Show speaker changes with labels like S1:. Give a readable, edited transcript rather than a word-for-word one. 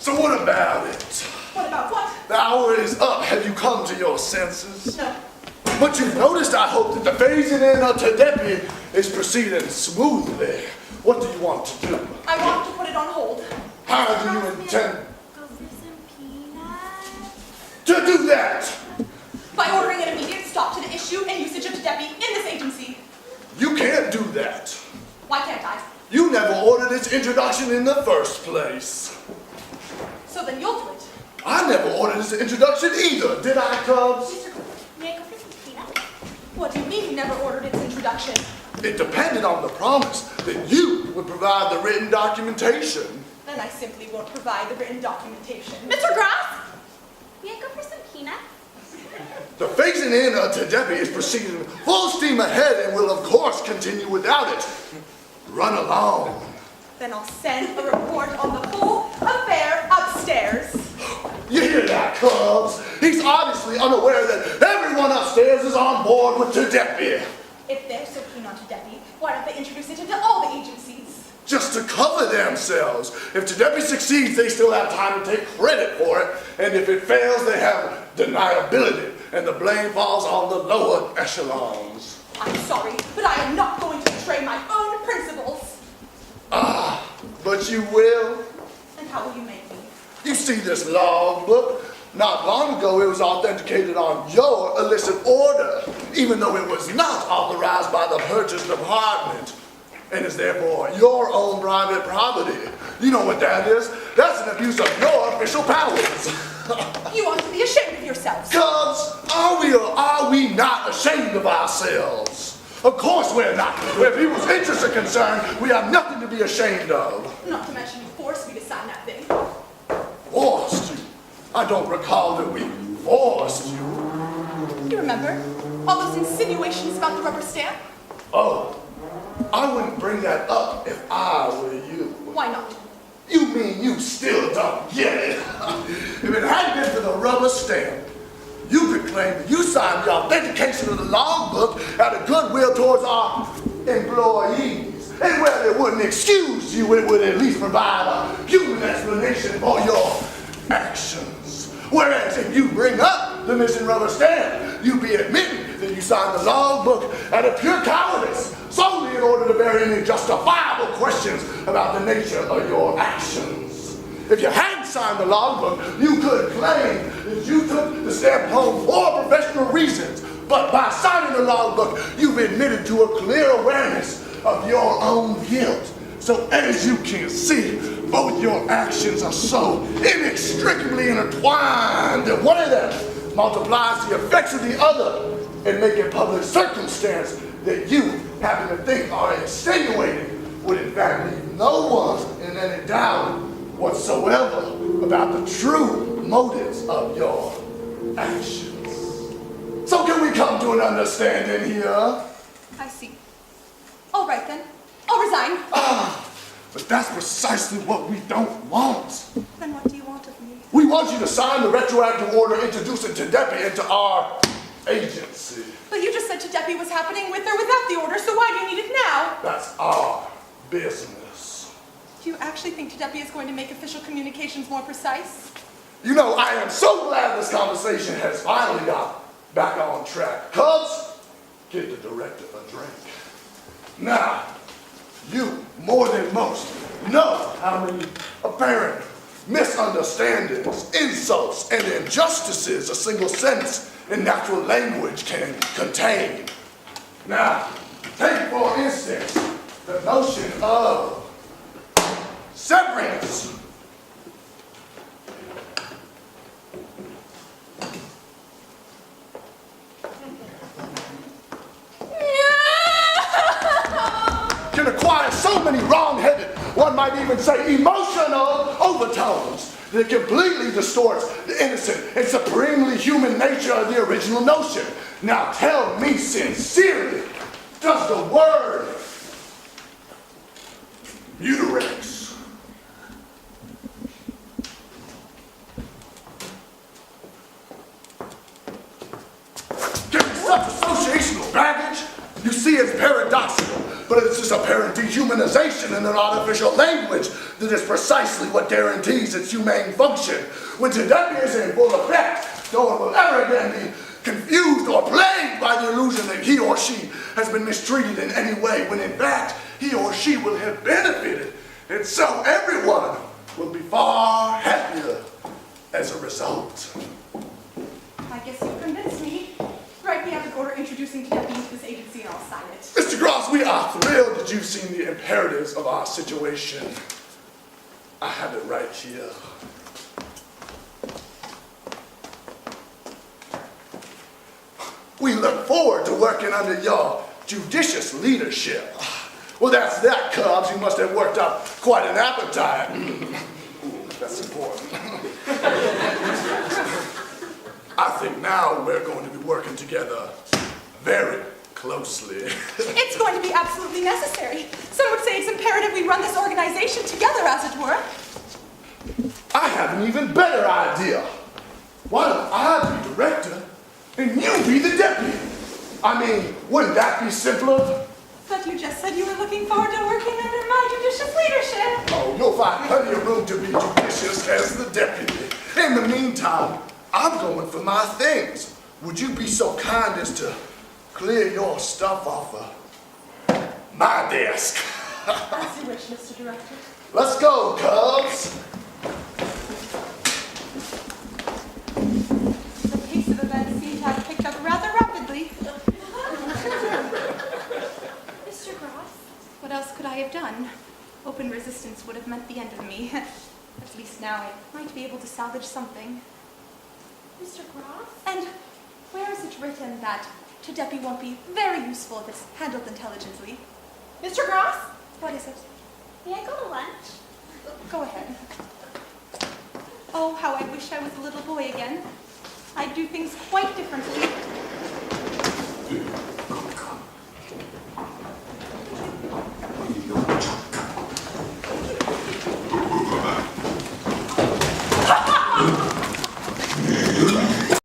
S1: So what about it?
S2: What about what?
S1: The hour is up. Have you come to your senses?
S2: No.
S1: But you've noticed, I hope, that the phasing in of Tedepi is proceeding smoothly. What do you want to do?
S2: I want to put it on hold.
S1: How do you intend
S3: Go for some peanuts.
S1: to do that?
S2: By ordering an immediate stop to the issue and usage of Tedepi in this agency.
S1: You can't do that.
S2: Why can't I?
S1: You never ordered its introduction in the first place.
S2: So then you'll do it.
S1: I never ordered its introduction either, did I, Cubs?
S3: Mr. Cooper, may I go for some peanuts?
S2: What do you mean you never ordered its introduction?
S1: It depended on the promise that you would provide the written documentation.
S2: Then I simply won't provide the written documentation.
S3: Mr. Grass, may I go for some peanuts?
S1: The phasing in of Tedepi is proceeding full steam ahead and will of course continue without it. Run along.
S2: Then I'll send a report on the whole affair upstairs.
S1: You hear that, Cubs? He's obviously unaware that everyone upstairs is on board with Tedepi.
S2: If they're so keen on Tedepi, why don't they introduce it into all the agencies?
S1: Just to cover themselves. If Tedepi succeeds, they still have time to take credit for it. And if it fails, they have deniability. And the blame falls on the lower echelons.
S2: I'm sorry, but I am not going to betray my own principles.
S1: Ah, but you will.
S2: And how will you make me?
S1: You see this log book? Not long ago, it was authenticated on your illicit order, even though it was not authorized by the purchase department, and is therefore your own private property. You know what that is? That's an abuse of your official powers.
S2: You ought to be ashamed of yourselves.
S1: Cubs, are we or are we not ashamed of ourselves? Of course we're not. Where people's interests are concerned, we have nothing to be ashamed of.
S2: Not to mention you forced me to sign that thing.
S1: Forced you? I don't recall that we forced you.
S2: You remember? All those insinuations about the rubber stamp?
S1: Oh, I wouldn't bring that up if I were you.
S2: Why not?
S1: You mean you still don't get it? If it hadn't been for the rubber stamp, you could claim that you signed the authentication of the logbook out of goodwill towards our employees. And where it wouldn't excuse you, it would at least provide a human explanation for your actions. Whereas if you bring up the missing rubber stamp, you'd be admitting that you signed the logbook out of pure cowardice, solely in order to bear any justifiable questions about the nature of your actions. If you hadn't signed the logbook, you could claim that you took the stamp home for professional reasons. But by signing the logbook, you've admitted to a clear awareness of your own guilt. So as you can see, both your actions are so inextricably intertwined that one of them multiplies the effects of the other and make a public circumstance that you happen to think are extenuating would in fact leave no one in any doubt whatsoever about the true motives of your actions. So can we come to an understanding here?
S2: I see. All right then. I'll resign.
S1: But that's precisely what we don't want.
S2: Then what do you want of me?
S1: We want you to sign the retroactive order introducing Tedepi into our agency.
S2: But you just said Tedepi was happening with or without the order, so why do you need it now?
S1: That's our business.
S2: Do you actually think Tedepi is going to make official communications more precise?
S1: You know, I am so glad this conversation has finally got back on track. Cubs, get the director a drink. Now, you, more than most, know how many apparent misunderstandings, insults, and injustices a single sentence in natural language can contain. Now, take for instance the notion of severance. Can acquire so many wrong-headed, one might even say emotional overtones that completely distorts the innocent and supremely human nature of the original notion. Now tell me sincerely, does the word Muterex give me such associational baggage? You see, it's paradoxical, but it's just apparent dehumanization in an artificial language that is precisely what guarantees its humane function. When Tedeki is in full effect, no one will ever again be confused or plagued by the illusion that he or she has been mistreated in any way, when in fact, he or she will have benefited. And so everyone will be far happier as a result.
S2: I guess you've convinced me. Write me out an order introducing Tedeki to this agency and I'll sign it.
S1: Mr. Gross, we are thrilled that you've seen the imperatives of our situation. I have it right here. We look forward to working under your judicious leadership. Well, that's that, Cubs. You must have worked up quite an appetite. Ooh, that's important. I think now we're going to be working together very closely.
S2: It's going to be absolutely necessary. Some would say it's imperative we run this organization together, as it were.
S1: I have an even better idea. Why don't I be director and you be the deputy? I mean, wouldn't that be simpler?
S2: But you just said you were looking forward to working under my judicious leadership.
S1: Oh, you'll find plenty of room to be judicious as the deputy. In the meantime, I'm going for my things. Would you be so kind as to clear your stuff off of my desk?
S2: As you wish, Mr. Director.
S1: Let's go, Cubs.
S2: The pace of events seems to have picked up rather rapidly.
S3: Mr. Gross?
S2: What else could I have done? Open resistance would have meant the end of me. At least now I might be able to salvage something.
S3: Mr. Gross?
S2: And where is it written that Tedeki won't be very useful if it's handled intelligently? Mr. Gross? What is it?
S3: May I go to lunch?
S2: Go ahead. Oh, how I wish I was a little boy again. I'd do things quite differently.